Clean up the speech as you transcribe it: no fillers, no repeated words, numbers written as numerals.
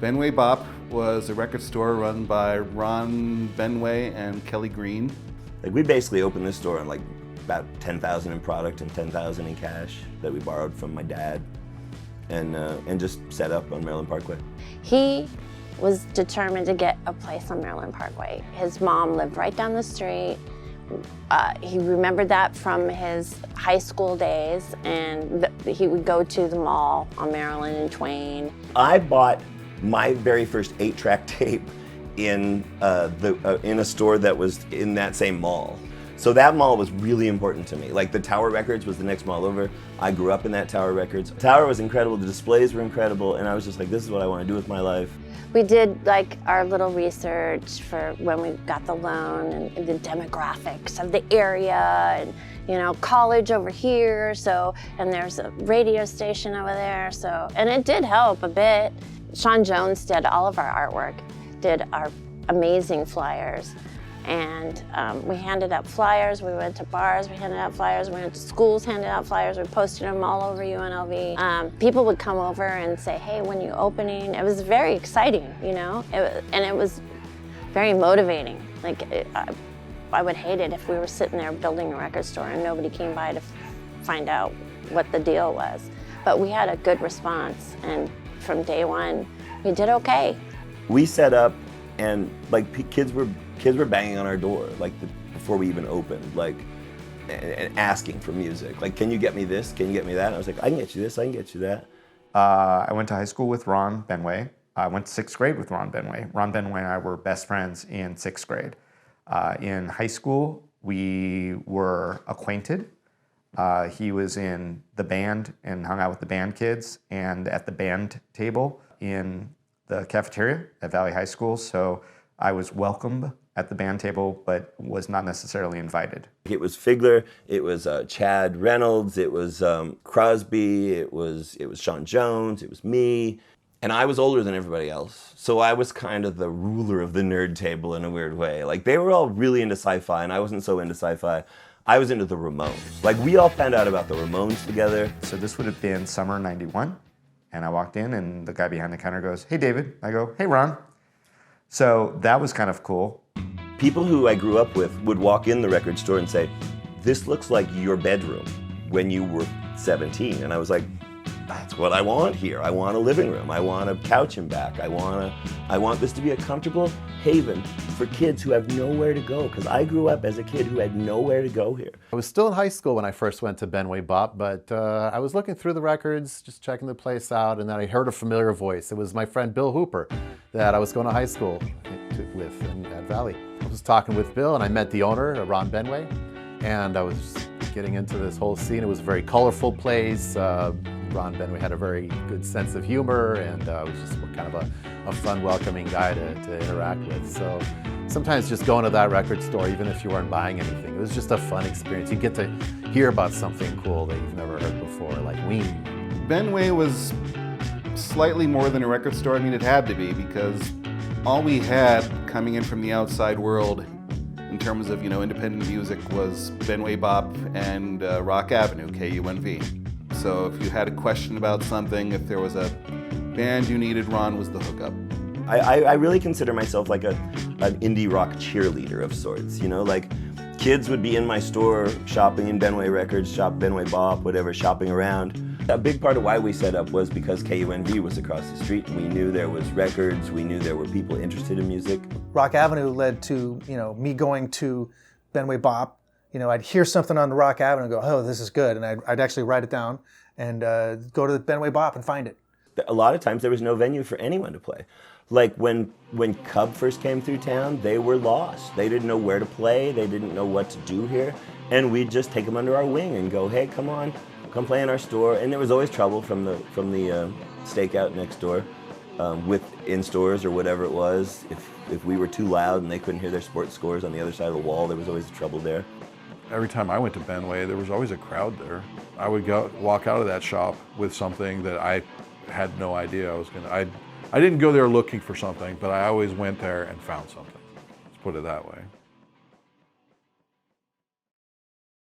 Benway Bop was a record store run by Ronn, Benway, and Kelly Greene. Like, we basically opened this store on like about $10,000 in product and $10,000 in cash that we borrowed from my dad, and just set up on Maryland Parkway. He was determined to get a place on Maryland Parkway. His mom lived right down the street. He remembered that from his high school days, and he would go to the mall on Maryland and Twain. I bought my very first 8-track tape in a store that was in that same mall. So that mall was really important to me. Like, the Tower Records was the next mall over. I grew up in that Tower Records. Tower was incredible, the displays were incredible, and I was just like, this is what I want to do with my life. We did like our little research for when we got the loan, and the demographics of the area, and college over here, and there's a radio station over there, and it did help a bit. Sean Jones did all of our artwork, did our amazing flyers, and we handed out flyers. We went to bars, we handed out flyers. We went to schools, handed out flyers. We posted them all over UNLV. People would come over and say, hey, when you opening? It was very exciting, and it was very motivating. Like, I would hate it if we were sitting there building a record store and nobody came by to find out what the deal was. But we had a good response, and from day one, we did okay. We set up, and like kids were banging on our door before we even opened, and asking for music. Like, can you get me this? Can you get me that? And I was like, I can get you this, I can get you that. I went to high school with Ronn Benway. I went to 6th grade with Ronn Benway. Ronn Benway and I were best friends in 6th grade. In high school, we were acquainted. He was in the band and hung out with the band kids and at the band table in the cafeteria at Valley High School. So I was welcomed at the band table, but was not necessarily invited. It was Figler, it was Chad Reynolds, it was Crosby, it was Sean Jones, it was me. And I was older than everybody else, so I was kind of the ruler of the nerd table in a weird way. Like, they were all really into sci-fi, and I wasn't so into sci-fi. I was into the Ramones. Like, we all found out about the Ramones together. So this would have been summer '91, and I walked in, and the guy behind the counter goes, hey, David. I go, hey, Ron. So that was kind of cool. People who I grew up with would walk in the record store and say, this looks like your bedroom when you were 17. And I was like, that's what I want here. I want a living room. I want a couch and back. I want this to be a comfortable haven for kids who have nowhere to go, because I grew up as a kid who had nowhere to go here. I was still in high school when I first went to Benway Bop, but I was looking through the records, just checking the place out, and then I heard a familiar voice. It was my friend Bill Hooper that I was going to high school with at Valley. I was talking with Bill, and I met the owner, Ronn Benway, and I was getting into this whole scene. It was a very colorful place. Ronn Benway had a very good sense of humor, and was just kind of a fun, welcoming guy to interact with. So sometimes just going to that record store, even if you weren't buying anything, it was just a fun experience. You get to hear about something cool that you've never heard before, like Greene. Benway was slightly more than a record store. I mean, it had to be, because all we had coming in from the outside world in terms of, independent music was Benway Bop and Rock Avenue, KUNV. So if you had a question about something, if there was a band you needed, Ron was the hookup. I really consider myself like an indie rock cheerleader of sorts, like kids would be in my store shopping in Benway Records, Benway Bop, whatever, shopping around. A big part of why we set up was because KUNV was across the street, and we knew there was records, we knew there were people interested in music. Rock Avenue led to, me going to Benway Bop. I'd hear something on the Rock Avenue and go, oh, this is good, and I'd actually write it down and go to the Benway Bop and find it. A lot of times there was no venue for anyone to play. Like when Cub first came through town, they were lost. They didn't know where to play, they didn't know what to do here, and we'd just take them under our wing and go, hey, come on, come play in our store. And there was always trouble from the stakeout next door with in-stores or whatever it was. If we were too loud and they couldn't hear their sports scores on the other side of the wall, there was always trouble there. Every time I went to Benway, there was always a crowd there. I would walk out of that shop with something that I had no idea I was gonna. I didn't go there looking for something, but I always went there and found something. Let's put it that way.